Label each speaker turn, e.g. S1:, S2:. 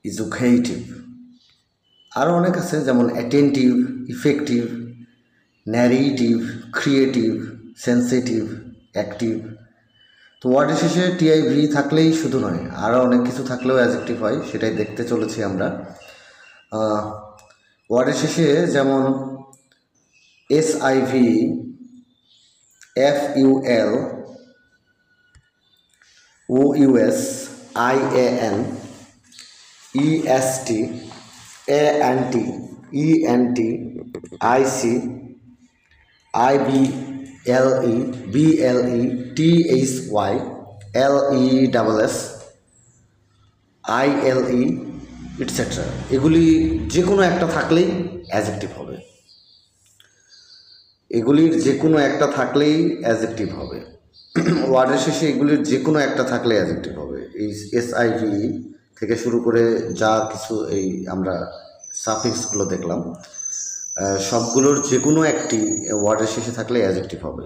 S1: ইজুকেটিভ, আরও অনেক আছে, যেমন attentive, effective, narrative, creative, sensitive, active. তো ওয়ার্ডের শেষে টিআইভি থাকলেই শুধু নয়, আরও অনেক কিছু থাকলেও অ্যাজেক্টিভ হয়, সেটাই দেখতে চলেছি আমরা। ওয়ার্ডের শেষে যেমন SIV, FUL, OUS, IAN, EST, ANT, ENT, IC, IBLE, BLE, THY, LESS, ILE, et cetera. এগুলি যে কোনো একটা থাকলেই অ্যাজেক্টিভ হবে, এগুলির যে কোনো একটা থাকলেই অ্যাজেক্টিভ হবে। ওয়ার্ডের শেষে এগুলির যে কোনো একটা থাকলে অ্যাজেক্টিভ হবে। এই SIV থেকে শুরু করে যা কিছু এই আমরা সাফিক্সগুলো দেখলাম, সবগুলোর যে কোনো একটি ওয়ার্ডের শেষে থাকলে অ্যাজেক্টিভ হবে।